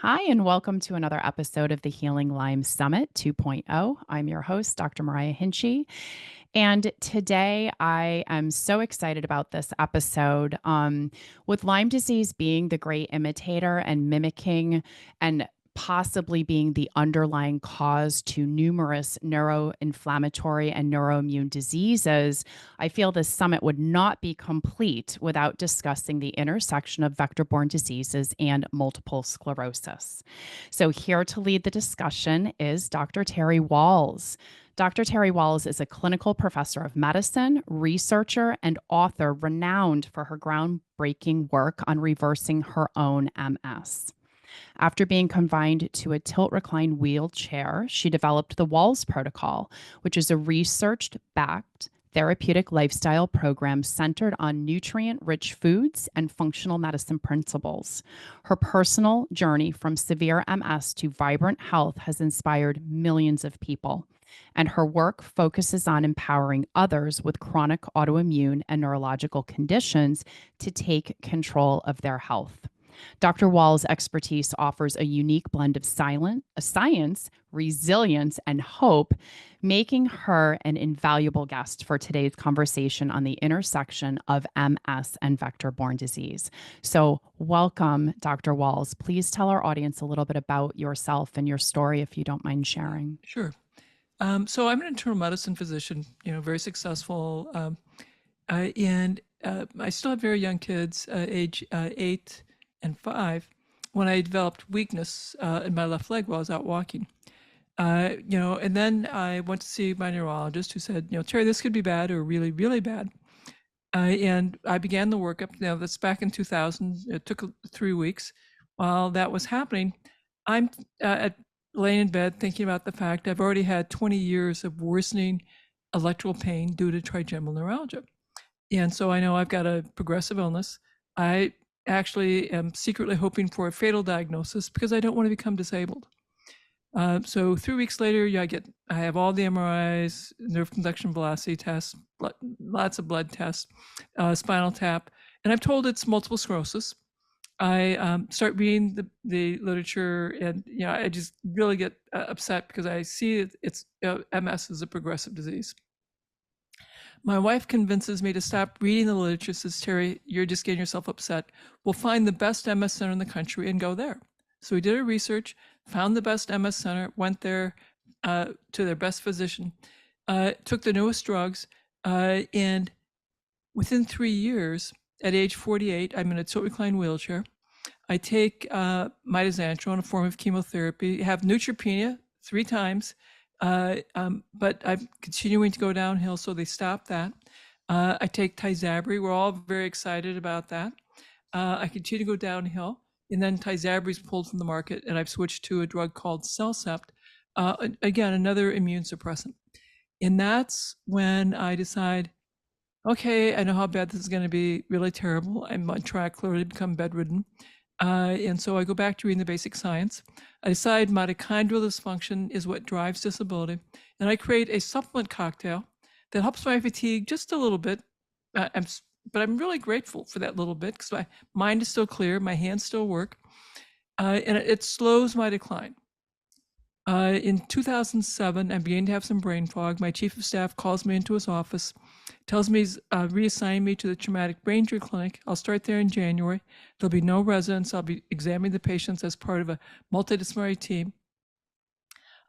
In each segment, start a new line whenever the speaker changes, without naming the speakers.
Hi, and welcome to another episode of the Healing Lyme Summit 2.0. I'm your host, Dr. Mariah Hinchy. And today I am so excited about this episode. With Lyme disease being the great imitator and mimicking and possibly being the underlying cause to numerous neuroinflammatory and neuroimmune diseases, I feel this summit would not be complete without discussing the intersection of vector-borne diseases and multiple sclerosis. So, here to lead the discussion is Dr. Terry Walls. Dr. Terry Walls is a clinical professor of medicine, researcher, and author renowned for her groundbreaking work on reversing her own MS. After being confined to a tilt recline wheelchair, she developed the Walls Protocol, which is a research backed therapeutic lifestyle program centered on nutrient rich foods and functional medicine principles. Her personal journey from severe MS to vibrant health has inspired millions of people, and her work focuses on empowering others with chronic autoimmune and neurological conditions to take control of their health. Dr. Wall's expertise offers a unique blend of science, resilience, and hope, making her an invaluable guest for today's conversation on the intersection of MS and vector-borne disease. So, welcome, Dr. Walls. Please tell our audience a little bit about yourself and your story, if you don't mind sharing.
Sure. So I'm an internal medicine physician, very successful. And I still have very young kids, age 8 and 5, when I developed weakness in my left leg while I was out walking. And then I went to see my neurologist who said, Terry, this could be bad or really, really bad. And I began the workup. Now, that's back in 2000. It took 3 weeks. While that was happening, I'm laying in bed thinking about the fact I've already had 20 years of worsening electrical pain due to trigeminal neuralgia. And so I know I've got a progressive illness. I actually am secretly hoping for a fatal diagnosis because I don't want to become disabled. So 3 weeks later, I have all the MRIs, nerve conduction velocity tests, lots of blood tests, spinal tap, and I'm told it's multiple sclerosis. I start reading the literature, and I just really get upset because I see it's MS is a progressive disease. My wife convinces me to stop reading the literature. Says, Terry, you're just getting yourself upset. We'll find the best MS center in the country and go there. So we did our research, found the best MS center, went there to their best physician, took the newest drugs, and within 3 years, at age 48, I'm in a tilt recline wheelchair. I take mitoxantrone, a form of chemotherapy, have neutropenia 3 times, but I'm continuing to go downhill, so they stopped that. I take Tysabri. We're all very excited about that. I continue to go downhill, and then Tysabri is pulled from the market, and I've switched to a drug called Cellcept, again, another immune suppressant. And that's when I decide, okay, I know how bad this is going to be, really terrible. I'm on track clearly to become bedridden. And so I go back to reading the basic science. I decide mitochondrial dysfunction is what drives disability. And I create a supplement cocktail that helps my fatigue just a little bit. But I'm really grateful for that little bit because my mind is still clear, my hands still work, and it slows my decline. In 2007, I began to have some brain fog. My chief of staff calls me into his office, tells me he's reassigned me to the traumatic brain injury clinic. I'll start there in January. There'll be no residents. I'll be examining the patients as part of a multidisciplinary team.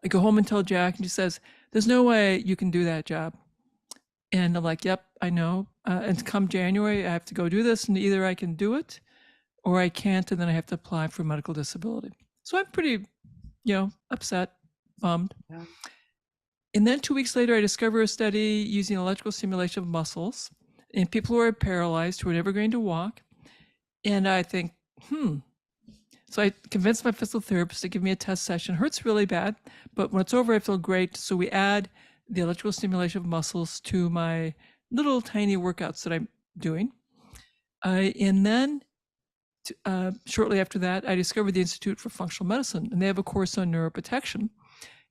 I go home and tell Jack, and she says, there's no way you can do that job. And I'm like, yep, I know. And come January, I have to go do this, and either I can do it or I can't, and then I have to apply for medical disability. So I'm pretty upset, bummed. Yeah. And then 2 weeks later, I discover a study using electrical stimulation of muscles in people who are paralyzed, who are never going to walk. And I think, So I convinced my physical therapist to give me a test session. It hurts really bad, but when it's over, I feel great. So we add the electrical stimulation of muscles to my little tiny workouts that I'm doing. And then shortly after that, I discovered the Institute for Functional Medicine, and they have a course on neuroprotection.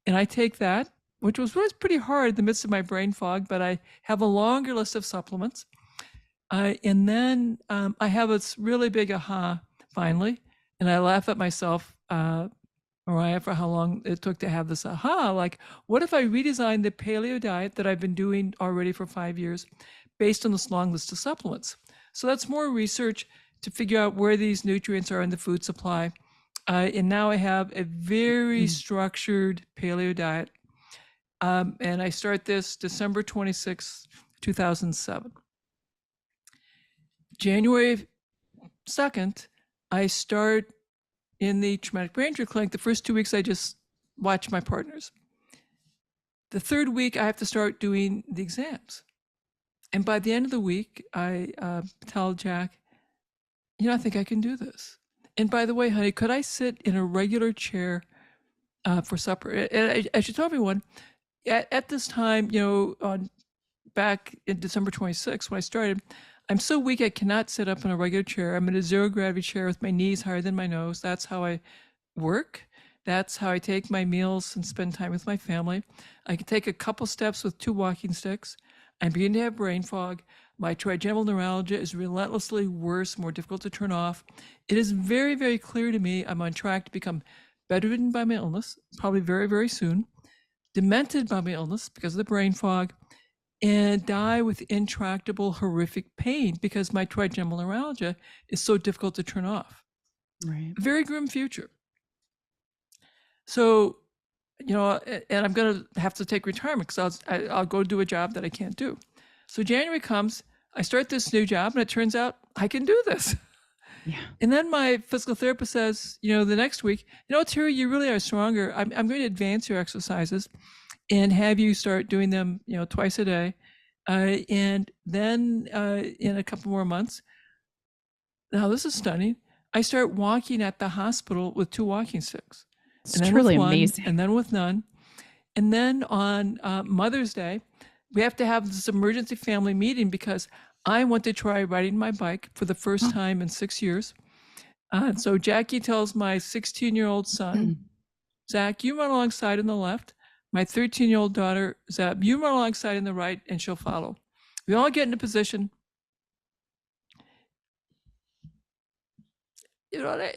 And I take that, which was really pretty hard in the midst of my brain fog, but I have a longer list of supplements. And then I have this really big aha finally, and I laugh at myself Mariah, for how long it took to have this aha, like, what if I redesigned the paleo diet that I've been doing already for 5 years based on this long list of supplements? So that's more research to figure out where these nutrients are in the food supply. And now I have a very
Mm.
structured paleo diet. And I start this December 26th, 2007. January 2nd, I start in the traumatic brain injury clinic. The first 2 weeks, I just watch my partners. The third week, I have to start doing the exams. And by the end of the week, I tell Jack, I think I can do this. And by the way, honey, could I sit in a regular chair for supper? And I should tell everyone, at this time, back in December 26th, when I started, I'm so weak I cannot sit up in a regular chair. I'm in a zero gravity chair with my knees higher than my nose. That's how I work. That's how I take my meals and spend time with my family. I can take a couple steps with 2 walking sticks. I'm beginning to have brain fog. My trigeminal neuralgia is relentlessly worse, more difficult to turn off. It is very, very clear to me I'm on track to become bedridden by my illness, probably very, very soon, demented by my illness because of the brain fog, and die with intractable, horrific pain because my trigeminal neuralgia is so difficult to turn off.
Right.
A very grim future. So, and I'm going to have to take retirement because I'll go do a job that I can't do. So January comes, I start this new job, and it turns out I can do this.
Yeah.
And then my physical therapist says, the next week, Terry, you really are stronger. I'm going to advance your exercises and have you start doing them, twice a day. And then in a couple more months, now this is stunning, I start walking at the hospital with 2 walking sticks.
It's
And then with
truly
one,
amazing.
and then with none. And then on Mother's Day, we have to have this emergency family meeting because I want to try riding my bike for the first time in 6 years. So Jackie tells my 16-year-old son, Zach, you run alongside on the left. My 13-year-old daughter, Zach, you run alongside on the right, and she'll follow. We all get in a position. And I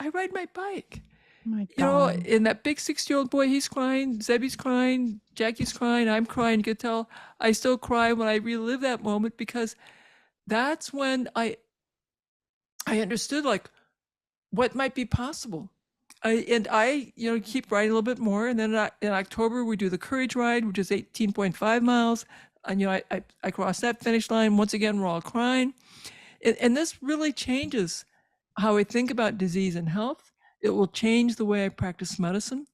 ride my bike.
Oh my God.
And that big 6-year-old boy, he's crying, Zebby's crying, Jackie's crying, I'm crying. You could tell I still cry when I relive that moment because that's when I understood like what might be possible. I keep riding a little bit more. And then in October, we do the Courage Ride, which is 18.5 miles. And, I cross that finish line. Once again, we're all crying. And this really changes how I think about disease and health. It will change the way I practice medicine.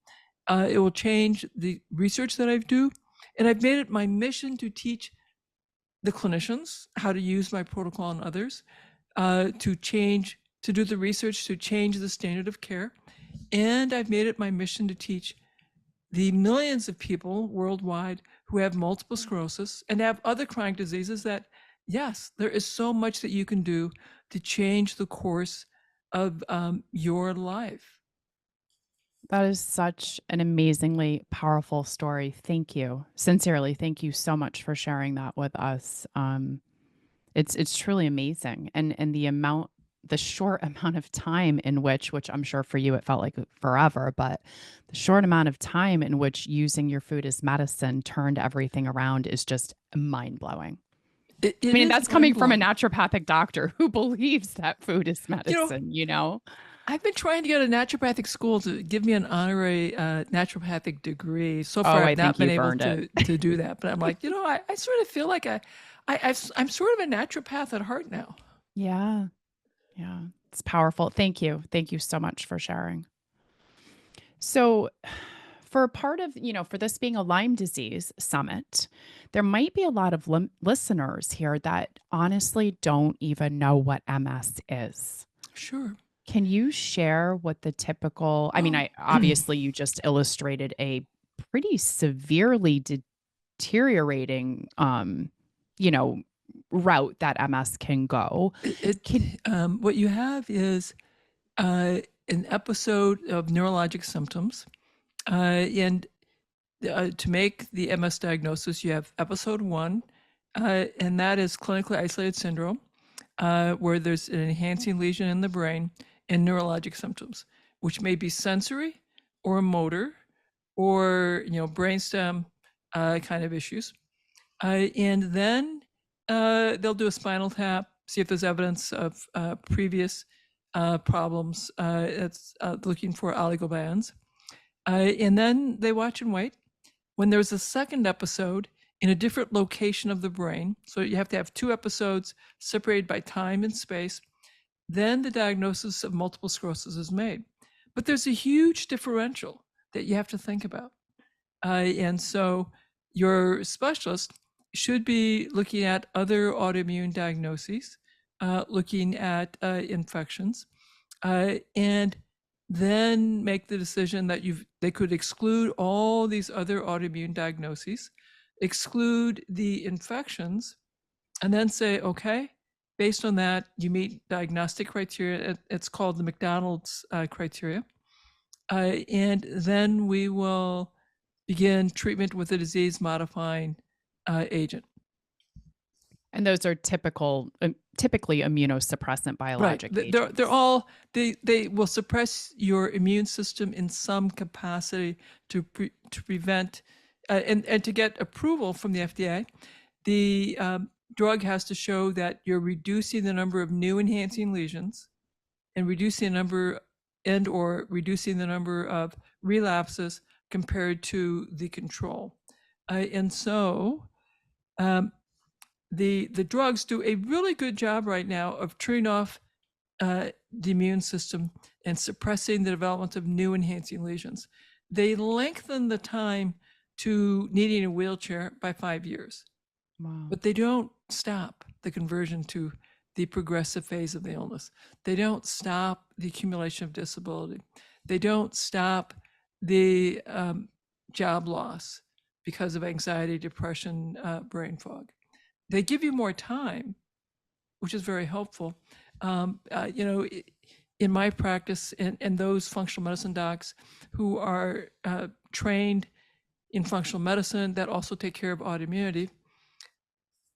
It will change the research that I do. And I've made it my mission to teach the clinicians how to use my protocol on others, to do the research to change the standard of care. And I've made it my mission to teach the millions of people worldwide who have multiple sclerosis and have other chronic diseases that, yes, there is so much that you can do to change the course of your life.
That is such an amazingly powerful story. Thank you. Sincerely, thank you so much for sharing that with us. It's truly amazing. And the short amount of time in which I'm sure for you it felt like forever, but the short amount of time in which using your food as medicine turned everything around is just mind-blowing.
It
I mean,
is
that's coming from a
mind-blowing.
naturopathic doctor who believes that food is medicine,
I've been trying to get a naturopathic school to give me an honorary naturopathic degree. So
Oh,
far,
I
I've not
think
been
you've
able
earned it.
to do that. But I'm like, I sort of feel like I'm sort of a naturopath at heart now.
Yeah. Yeah. It's powerful. Thank you. Thank you so much for sharing. So, for part of, for this being a Lyme disease summit, there might be a lot of listeners here that honestly don't even know what MS is.
Sure.
Can you share what the typical, I mean, obviously you just illustrated a pretty severely deteriorating, route that MS can go.
What you have is an episode of neurologic symptoms. And to make the MS diagnosis, you have episode 1, and that is clinically isolated syndrome, where there's an enhancing lesion in the brain. and neurologic symptoms, which may be sensory or motor or brainstem kind of issues. And then they'll do a spinal tap, see if there's evidence of previous problems. It's looking for oligobands. And then they watch and wait. When there's a second episode in a different location of the brain, so you have to have 2 episodes separated by time and space, then the diagnosis of multiple sclerosis is made. But there's a huge differential that you have to think about. And so your specialist should be looking at other autoimmune diagnoses, looking at infections, and then make the decision that they could exclude all these other autoimmune diagnoses, exclude the infections, and then say, okay, based on that, you meet diagnostic criteria. It's called the McDonald's criteria. And then we will begin treatment with a disease-modifying agent.
And those are typically immunosuppressant biologic agents.
They're all they will suppress your immune system in some capacity to prevent and to get approval from the FDA. The drug has to show that you're reducing the number of new enhancing lesions and reducing the number of relapses compared to the control. And so the drugs do a really good job right now of turning off the immune system and suppressing the development of new enhancing lesions. They lengthen the time to needing a wheelchair by 5 years.
Wow.
But they don't stop the conversion to the progressive phase of the illness. They don't stop the accumulation of disability. They don't stop the job loss because of anxiety, depression, brain fog. They give you more time, which is very helpful. In my practice, and those functional medicine docs who are trained in functional medicine that also take care of autoimmunity,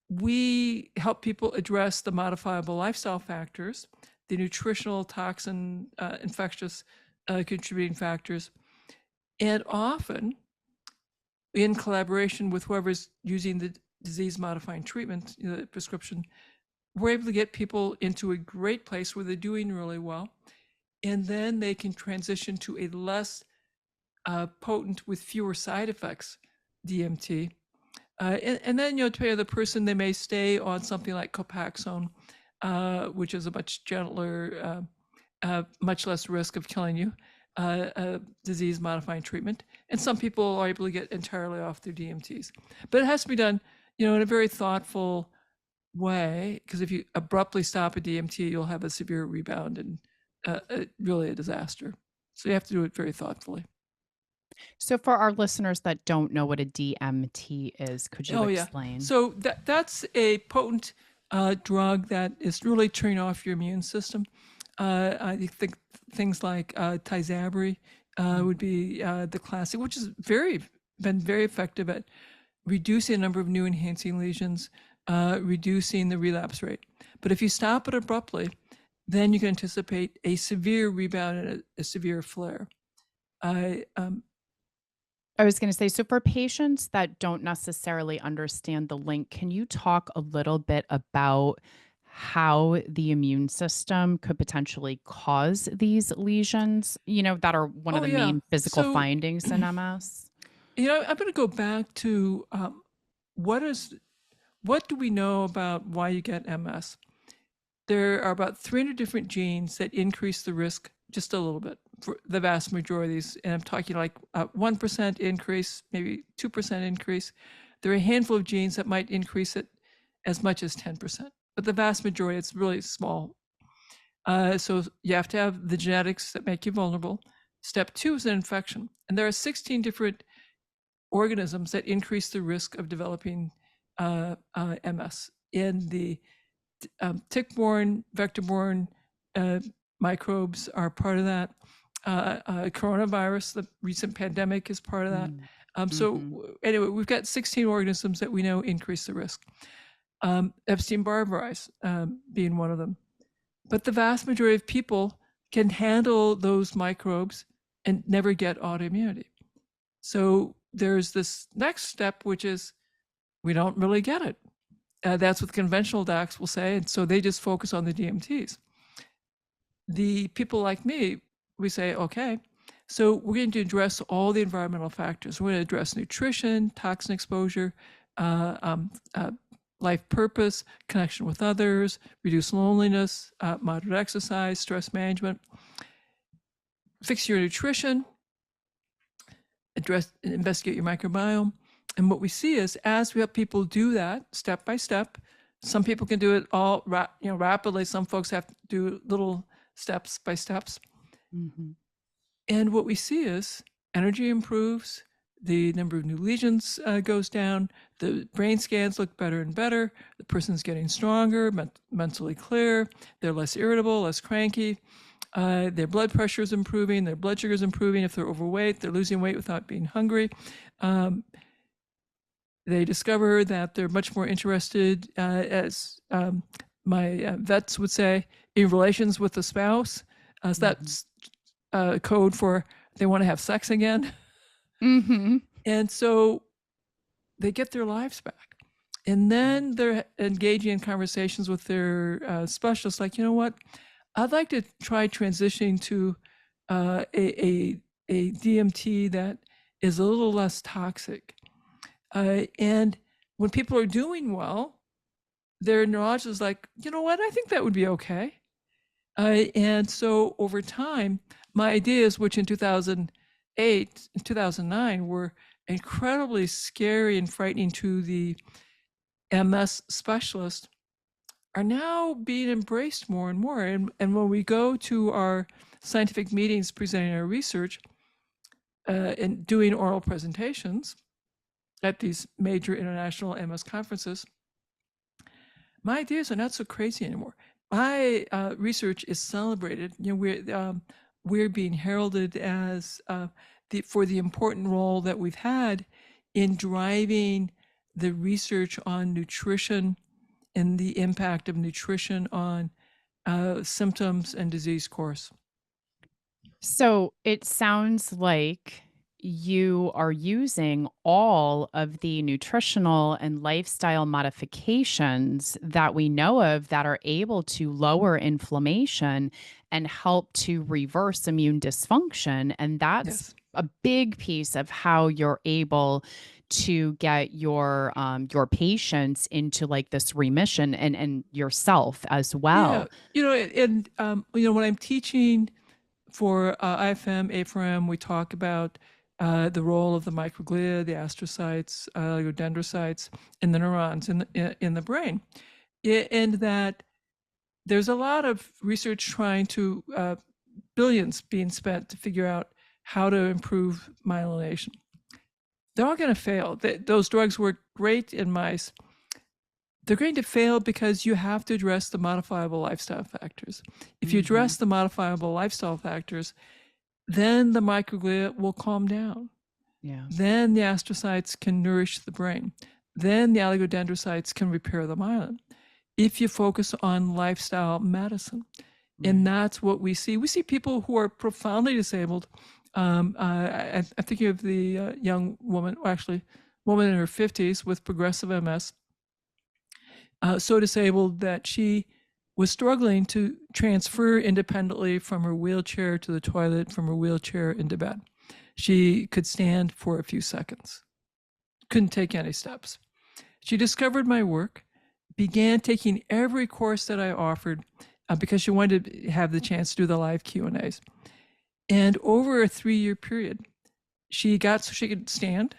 we help people address the modifiable lifestyle factors, the nutritional, toxin, infectious contributing factors, and often in collaboration with whoever's using the disease-modifying treatment, the prescription, we're able to get people into a great place where they're doing really well, and then they can transition to a less potent with fewer side effects DMT. And then, depending on the person, they may stay on something like Copaxone, which is a much gentler, much less risk of killing you, disease-modifying treatment. And some people are able to get entirely off their DMTs. But it has to be done, in a very thoughtful way, because if you abruptly stop a DMT, you'll have a severe rebound and really a disaster. So you have to do it very thoughtfully.
So for our listeners that don't know what a DMT is, could you explain?
So that's a potent drug that is really turning off your immune system. I think things like Tysabri would be the classic, which has been very effective at reducing the number of new enhancing lesions, reducing the relapse rate. But if you stop it abruptly, then you can anticipate a severe rebound and a severe flare.
I was going to say, so for patients that don't necessarily understand the link, can you talk a little bit about how the immune system could potentially cause these lesions, that are one of the main physical findings in MS?
I'm going to go back to what do we know about why you get MS? There are about 300 different genes that increase the risk just a little bit for the vast majority of these. And I'm talking like 1% increase, maybe 2% increase. There are a handful of genes that might increase it as much as 10%, but the vast majority, it's really small. So you have to have the genetics that make you vulnerable. Step 2 is an infection. And there are 16 different organisms that increase the risk of developing MS. In the tick-borne, vector-borne microbes are part of that. Coronavirus, the recent pandemic, is part of that. So anyway, we've got 16 organisms that we know increase the risk. Epstein-Barr virus being one of them. But the vast majority of people can handle those microbes and never get autoimmunity. So there's this next step, which is we don't really get it. That's what conventional docs will say. And so they just focus on the DMTs. The people like me, we say, okay, so we're going to address all the environmental factors. We're going to address nutrition, toxin exposure, life purpose, connection with others, reduce loneliness, moderate exercise, stress management, fix your nutrition, investigate your microbiome. And what we see is as we help people do that step by step, some people can do it all rapidly. Some folks have to do little steps by steps.
Mm-hmm.
And what we see is energy improves, the number of new lesions goes down, the brain scans look better and better, the person's getting stronger, mentally clear, they're less irritable, less cranky, their blood pressure is improving, their blood sugar is improving. If they're overweight, they're losing weight without being hungry. They discover that they're much more interested, as my vets would say, in relations with the spouse. So that's code for they want to have sex again.
Mm-hmm.
And so they get their lives back. And then they're engaging in conversations with their specialists like, you know what, I'd like to try transitioning to a DMT that is a little less toxic. And when people are doing well, their neurologist is like, you know what, I think that would be okay. And so over time, my ideas, which in 2008 and 2009 were incredibly scary and frightening to the MS specialist, are now being embraced more and more. And when we go to our scientific meetings presenting our research and doing oral presentations at these major international MS conferences, my ideas are not so crazy anymore. My research is celebrated. We're being heralded as for the important role that we've had in driving the research on nutrition and the impact of nutrition on symptoms and disease course.
So it sounds like you are using all of the nutritional and lifestyle modifications that we know of that are able to lower inflammation and help to reverse immune dysfunction. And that's
Yes.
a big piece of how you're able to get your patients into like this remission and yourself as
Yeah.
well.
And when I'm teaching for IFM, AFRM, we talk about the role of the microglia, the astrocytes, oligodendrocytes, and the neurons in the brain. And that there's a lot of research trying to, billions being spent to figure out how to improve myelination. They're all going to fail. Those drugs work great in mice. They're going to fail because you have to address the modifiable lifestyle factors. If you address the modifiable lifestyle factors, then the microglia will calm down.
Yeah.
Then the astrocytes can nourish the brain. Then the oligodendrocytes can repair the myelin. If you focus on lifestyle medicine, and that's what we see. We see people who are profoundly disabled. I'm thinking of the young woman, woman in her 50s with progressive MS, so disabled that she was struggling to transfer independently from her wheelchair to the toilet, from her wheelchair into bed. She could stand for a few seconds, couldn't take any steps. She discovered my work, began taking every course that I offered because she wanted to have the chance to do the live Q&As. And over a 3-year period, she got so she could stand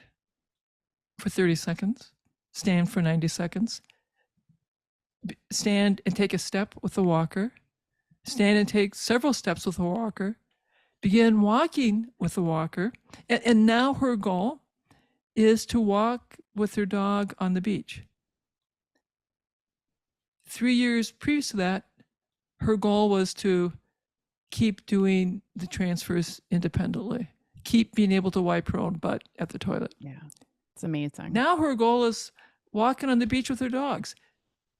for 30 seconds, stand for 90 seconds, stand and take a step with a walker, stand and take several steps with a walker, begin walking with a walker, and now her goal is to walk with her dog on the beach. 3 years previous to that, her goal was to keep doing the transfers independently, keep being able to wipe her own butt at the toilet.
Yeah, it's amazing.
Now her goal is walking on the beach with her dogs.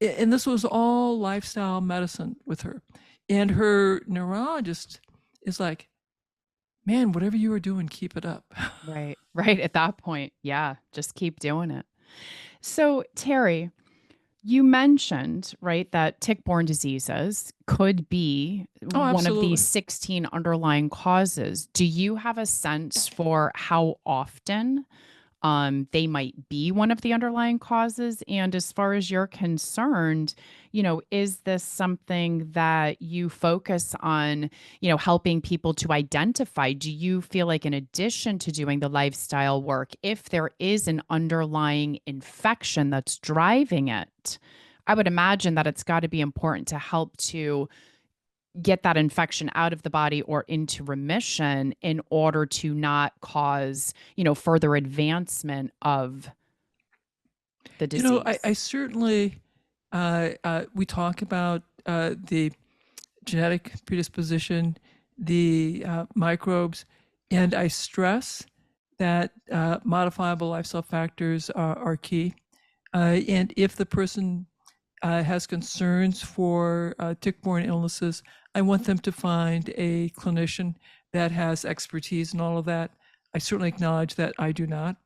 And this was all lifestyle medicine with her. And her neurologist is like, man, whatever you are doing, keep it up.
Right. Right. At that point, yeah, just keep doing it. So, Terry, you mentioned, right, that tick-borne diseases could be
Oh,
one of these
absolutely.
16 underlying causes. Do you have a sense for how often they might be one of the underlying causes? And as far as you're concerned, is this something that you focus on, helping people to identify? Do you feel like, in addition to doing the lifestyle work, if there is an underlying infection that's driving it, I would imagine that it's got to be important to help to get that infection out of the body or into remission in order to not cause, further advancement of the
I
disease.
certainly, we talk about the genetic predisposition, the microbes, and I stress that modifiable lifestyle factors are key. And if the person has concerns for tick-borne illnesses, I want them to find a clinician that has expertise in all of that. I certainly acknowledge that I do not.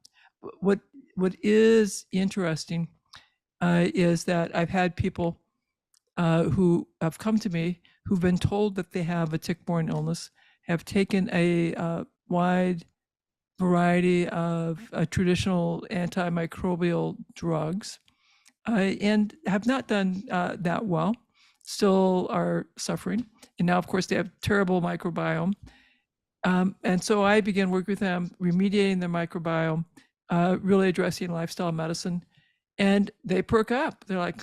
What what is interesting is that I've had people who have come to me who've been told that they have a tick-borne illness, have taken a wide variety of traditional antimicrobial drugs, and have not done that well, still are suffering. And now, of course, they have terrible microbiome. And so I began working with them, remediating their microbiome, really addressing lifestyle medicine. And they perk up. They're like,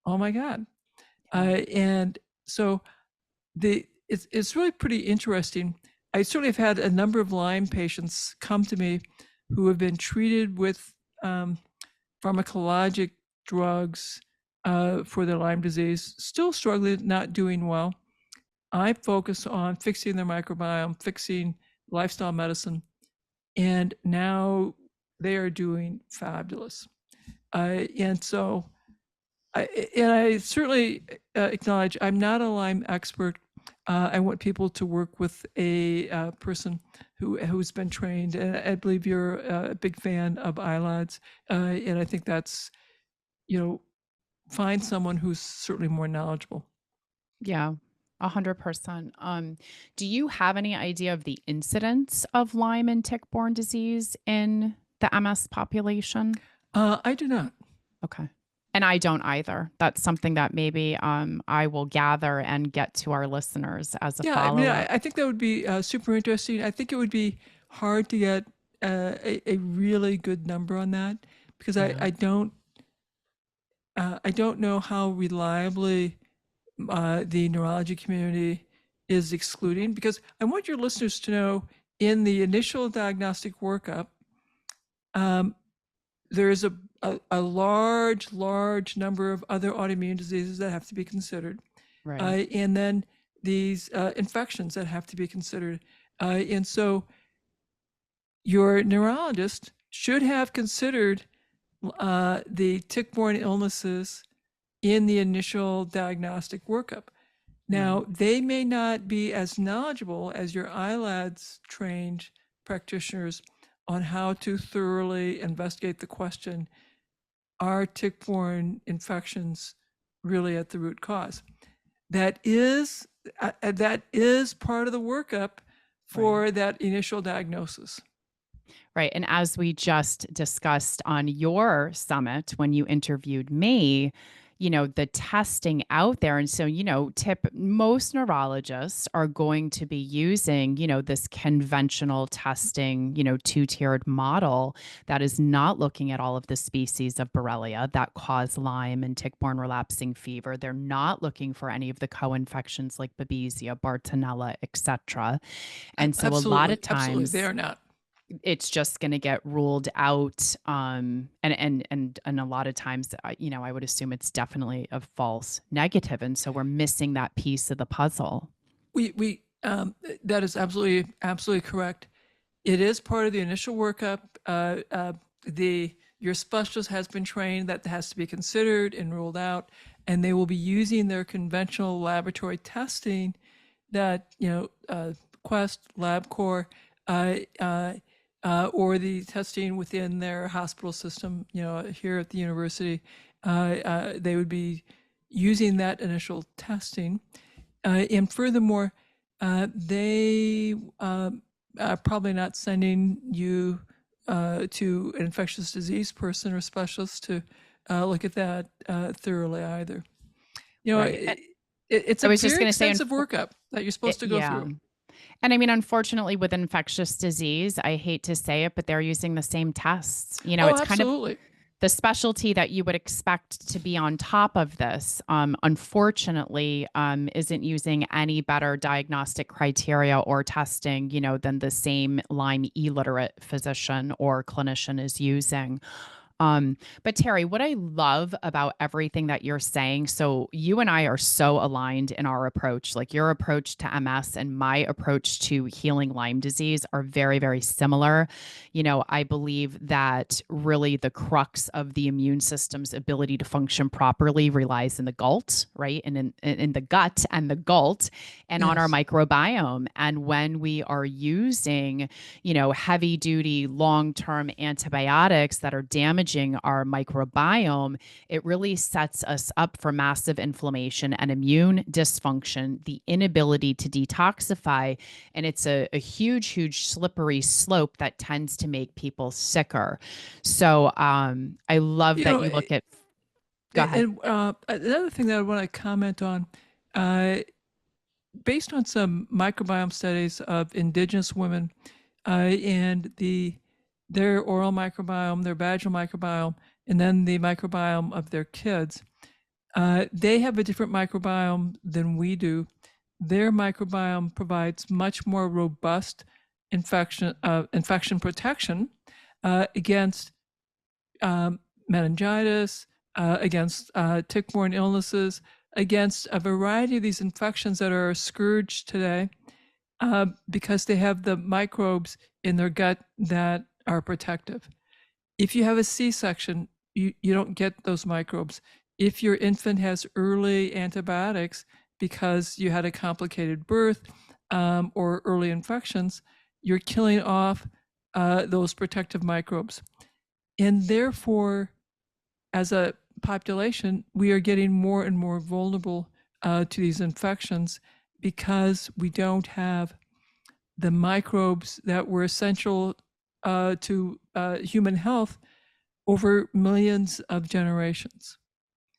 oh my God.
Yeah.
And so it's really pretty interesting. I certainly have had a number of Lyme patients come to me who have been treated with pharmacologic drugs for their Lyme disease, still struggling, not doing well. I focus on fixing their microbiome, fixing lifestyle medicine, and now they are doing fabulous. And so, I certainly acknowledge I'm not a Lyme expert. I want people to work with a person who's been trained, and I believe you're a big fan of ILADs, and I think that's, you know, find someone who's certainly more knowledgeable.
Yeah. 100%. Do you have any idea of the incidence of Lyme and tick-borne disease in the MS population?
I do not.
Okay. And I don't either. That's something that maybe I will gather and get to our listeners as a
Yeah, I mean,
follow-up.
I think that would be super interesting. I think it would be hard to get a really good number on that because
Yeah.
I don't know how reliably the neurology community is excluding, because I want your listeners to know in the initial diagnostic workup, um, there is a large number of other autoimmune diseases that have to be considered.
Right.
And then these infections that have to be considered. And so your neurologist should have considered the tick-borne illnesses in the initial diagnostic workup.
Right.
Now, they may not be as knowledgeable as your ILADS trained practitioners on how to thoroughly investigate the question, are tick-borne infections really at the root cause? That is part of the workup
Right.
for that initial diagnosis.
Right. And as we just discussed on your summit when you interviewed me, the testing out there. And so, most neurologists are going to be using, this conventional testing, two-tiered model that is not looking at all of the species of Borrelia that cause Lyme and tick-borne relapsing fever. They're not looking for any of the co-infections like Babesia, Bartonella, etc. And so a lot of
Absolutely, they
times
are not.
it's just going to get ruled out, and a lot of times, I would assume it's definitely a false negative, and so we're missing that piece of the puzzle.
We that is absolutely correct. It is part of the initial workup. The your specialist has been trained that has to be considered and ruled out, and they will be using their conventional laboratory testing that, Quest, LabCorp, uh, uh, or the testing within their hospital system, here at the university. They would be using that initial testing. And furthermore, they are probably not sending you to an infectious disease person or specialist to look at that thoroughly either.
Right.
It's
I
a
was just
very
going to say,
extensive workup that you're supposed to go
yeah.
through.
And I mean, unfortunately, with infectious disease, I hate to say it, but they're using the same tests.
Oh,
It's kind of
absolutely.
the specialty that you would expect to be on top of this, unfortunately, isn't using any better diagnostic criteria or testing, than the same Lyme illiterate physician or clinician is using. But Terry, what I love about everything that you're saying, so you and I are so aligned in our approach. Like your approach to MS and my approach to healing Lyme disease are very, very similar. I believe that really the crux of the immune system's ability to function properly relies in the gut, right? And in the gut and the gut and on our
Yes.
microbiome. And when we are using, heavy duty, long term antibiotics that are damaging our microbiome, it really sets us up for massive inflammation and immune dysfunction, the inability to detoxify. And it's a huge, huge slippery slope that tends to make people sicker. So I love
You
that
know,
you look at, go ahead.
and another thing that I want to comment on, uh, based on some microbiome studies of indigenous women and their oral microbiome, their vaginal microbiome, and then the microbiome of their kids, they have a different microbiome than we do. Their microbiome provides much more robust infection protection against meningitis, against tick-borne illnesses, against a variety of these infections that are a scourge today, because they have the microbes in their gut that are protective. If you have a C-section, you don't get those microbes. If your infant has early antibiotics because you had a complicated birth or early infections, you're killing off those protective microbes. And therefore, as a population, we are getting more and more vulnerable to these infections because we don't have the microbes that were essential to human health over millions of generations.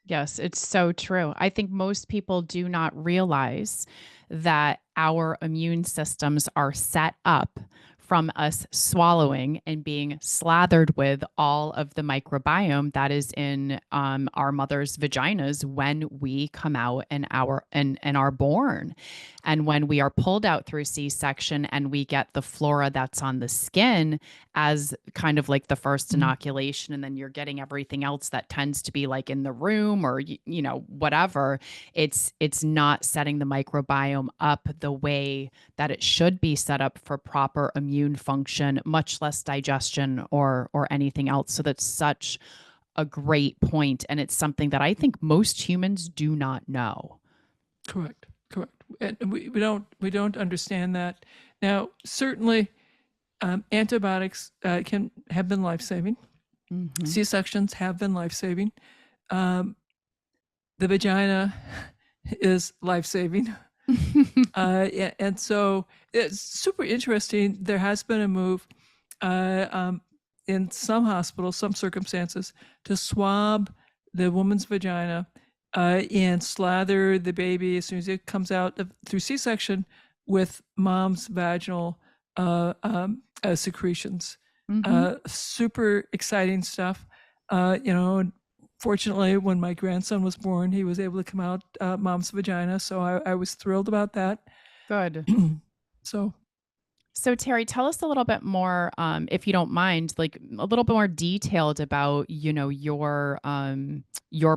Yes, it's so true. I think most people do not realize that our immune systems are set up from us swallowing and being slathered with all of the microbiome that is in our mother's vaginas when we come out and are born. And when we are pulled out through C-section and we get the flora that's on the skin as kind of like the first
Mhm.
inoculation, and then you're getting everything else that tends to be like in the room or whatever, it's not setting the microbiome up the way that it should be set up for proper immune function, much less digestion or anything else. So that's such a great point, and it's something that I think most humans do not know.
Correct, correct. And we don't understand that. Now, certainly, antibiotics can have been life-saving.
Mhm.
C-sections have been life-saving. Um, the vagina is life-saving. And so it's super interesting. There has been a move in some hospitals, some circumstances, to swab the woman's vagina and slather the baby as soon as it comes out through C-section with mom's vaginal secretions.
Mhm.
Super exciting stuff. Fortunately, when my grandson was born, he was able to come out mom's vagina, so I was thrilled about that.
Good.
So,
So Terry, tell us a little bit more, if you don't mind, like a little bit more detailed about, your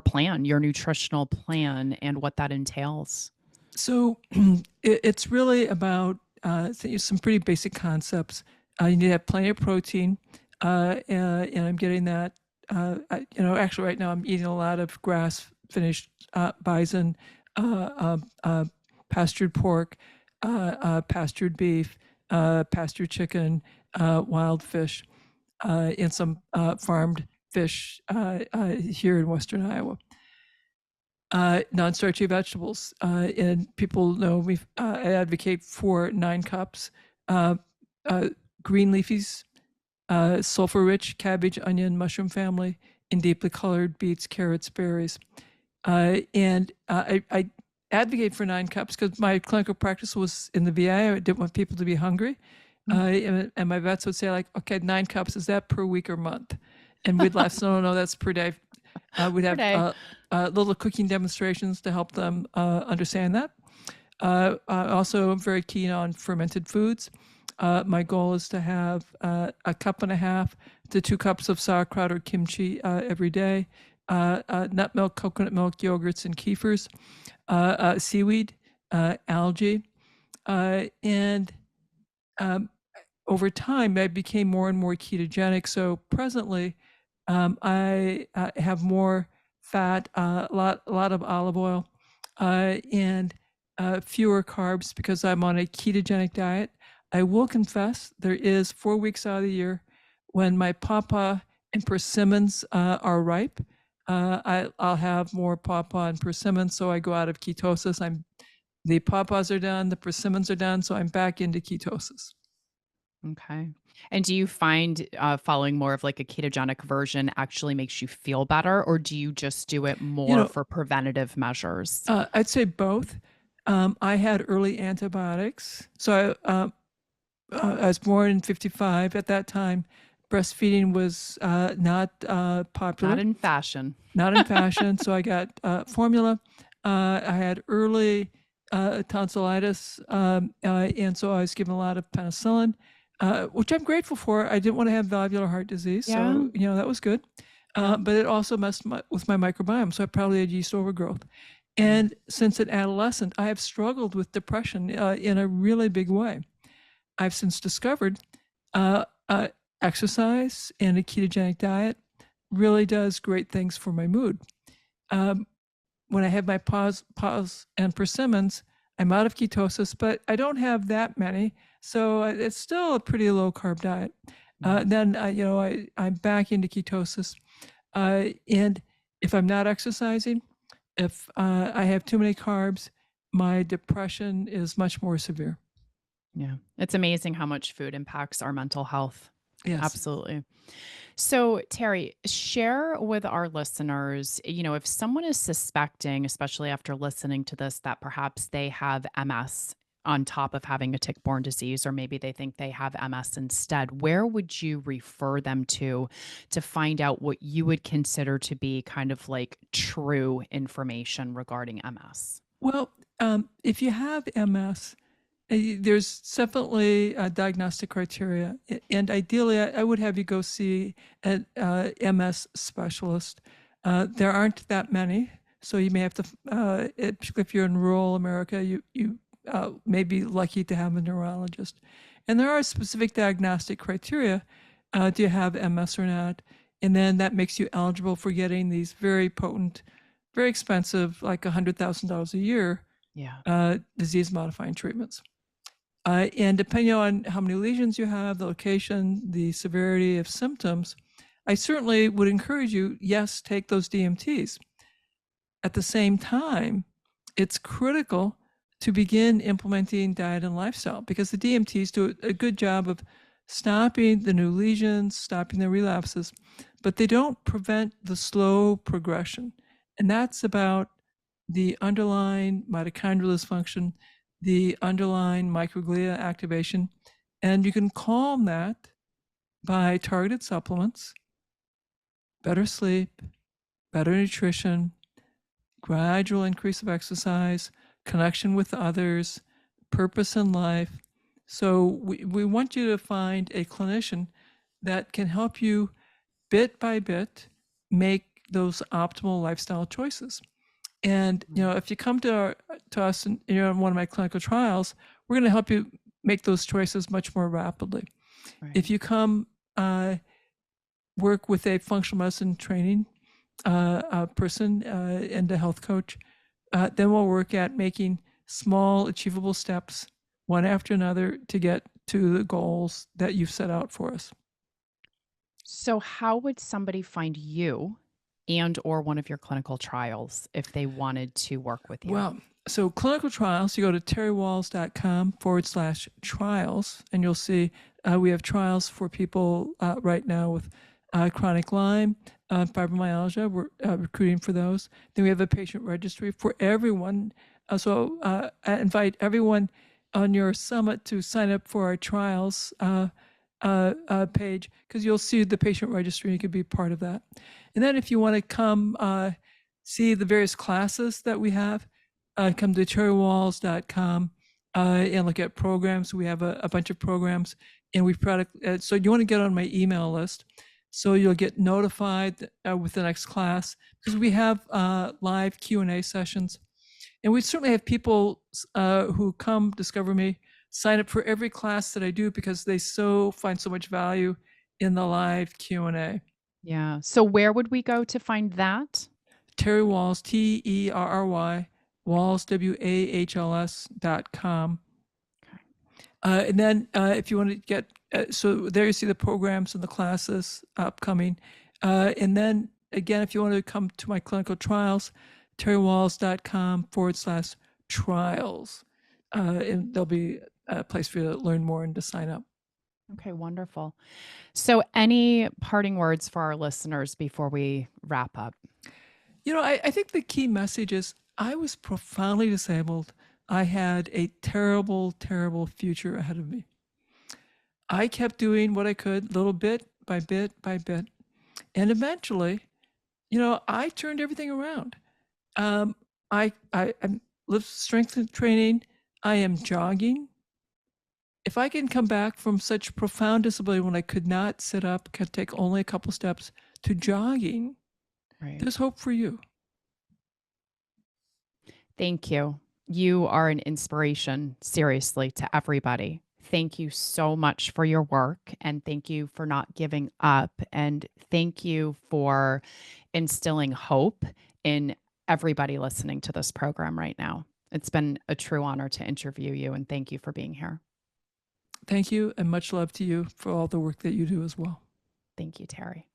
plan, your nutritional plan, and what that entails.
so it's really about some pretty basic concepts. You need to have plenty of protein, and I'm getting that actually right now I'm eating a lot of grass-finished bison, pastured pork, pastured beef, pastured chicken, wild fish, and some farmed fish here in Western Iowa. Non-starchy vegetables, and people know I advocate for 9 cups. Uh, Green leafies, sulfur-rich cabbage, onion, mushroom family, and deeply colored beets, carrots, berries. I advocate for 9 cups because my clinical practice was in the VA. I didn't want people to be hungry. And my vets would say, like, okay, 9 cups, is that per week or month? And we'd laugh, no, no, no, that's per day. We'd
Per
have
day.
little cooking demonstrations to help them understand that. Also, I'm very keen on fermented foods. My goal is to have 1.5 to 2 cups of sauerkraut or kimchi every day, nut milk, coconut milk, yogurts, and kefirs, seaweed, algae, and over time, I became more and more ketogenic. So presently, I have more fat, a lot of olive oil, and fewer carbs because I'm on a ketogenic diet. I will confess there is 4 weeks out of the year when my pawpaw and persimmons are ripe. I'll have more pawpaw and persimmons, so I go out of ketosis. The pawpaws are done, the persimmons are done, so I'm back into ketosis.
Okay. And do you find following more of like a ketogenic version actually makes you feel better, or do you just do it
You
more
know,
for preventative measures?
I'd say both. I had early antibiotics. So I was born in 55. At that time, breastfeeding was not
Not
popular,
in fashion.
not in fashion. So I got formula. I had early tonsillitis, and so I was given a lot of penicillin, which I'm grateful for. I didn't want to have valvular heart disease,
Yeah.
so that was good.
Yeah.
But it also messed with my microbiome, so I probably had yeast overgrowth.
Mm.
And since an adolescent, I have struggled with depression in a really big way. I've since discovered uh, uh, exercise and a ketogenic diet really does great things for my mood. Um, when I have my pause and persimmons, I'm out of ketosis, but I don't have that many, so it's still a pretty low carb diet.
Mhm.
Then I'm back into ketosis, and if I'm not exercising, if I have too many carbs, my depression is much more severe.
Yeah. It's amazing how much food impacts our mental health.
Yes.
Absolutely. So, Terry, share with our listeners, if someone is suspecting, especially after listening to this, that perhaps they have MS on top of having a tick-borne disease, or maybe they think they have MS instead, where would you refer them to find out what you would consider to be kind of like true information regarding MS?
Well, if you have MS, there's definitely diagnostic criteria, and ideally, I would have you go see an MS specialist. There aren't that many, so you may have to, particularly if you're in rural America, you may be lucky to have a neurologist. And there are specific diagnostic criteria. Do you have MS or not? And then that makes you eligible for getting these very potent, very expensive, like $100,000 a year,
Yeah.
disease-modifying treatments. And depending on how many lesions you have, the location, the severity of symptoms, I certainly would encourage you, yes, take those DMTs. At the same time, it's critical to begin implementing diet and lifestyle because the DMTs do a good job of stopping the new lesions, stopping the relapses, but they don't prevent the slow progression. And that's about the underlying mitochondrial dysfunction, the underlying microglia activation. And you can calm that by targeted supplements, better sleep, better nutrition, gradual increase of exercise, connection with others, purpose in life. So we want you to find a clinician that can help you bit by bit make those optimal lifestyle choices. And
Mm.
if you come to us and you're on one of my clinical trials, we're going to help you make those choices much more rapidly.
Right.
If you come work with a functional medicine training person and a health coach. Then we'll work at making small, achievable steps, one after another, to get to the goals that you've set out for us.
So how would somebody find you and or one of your clinical trials if they wanted to work with you?
Well, so clinical trials, you go to terrywalls.com/trials, and you'll see we have trials for people right now with chronic Lyme, fibromyalgia. We're recruiting for those. Then we have a patient registry for everyone. I invite everyone on your summit to sign up for our trials page, because you'll see the patient registry. You can be part of that. And then if you want to come see the various classes that we have, come to cherrywalls.com and look at programs. We have a bunch of programs, and so you want to get on my email list so you'll get notified with the next class, because we have live Q&A sessions. And we certainly have people who come discover me sign up for every class that I do, because they find so much value in the live Q&A.
Yeah. So where would we go to find that?
Terry Walls, Terry, Walls, WAHLS.com.
Okay.
And then if you want to get, so there you see the programs and the classes upcoming. And then again, if you want to come to my clinical trials, terrywalls.com/trials. And there'll be a place for you to learn more and to sign up.
Okay, wonderful. So any parting words for our listeners before we wrap up?
I think the key message is I was profoundly disabled. I had a terrible, terrible future ahead of me. I kept doing what I could, little bit by bit by bit. And eventually, I turned everything around. I'm lift strength training. I am jogging. If I can come back from such profound disability when I could not sit up, could take only a couple steps, to jogging,
Right.
there's hope for you.
Thank you. You are an inspiration, seriously, to everybody. Thank you so much for your work, and thank you for not giving up, and thank you for instilling hope in everybody listening to this program right now. It's been a true honor to interview you, and thank you for being here.
Thank you, and much love to you for all the work that you do as well.
Thank you, Terry.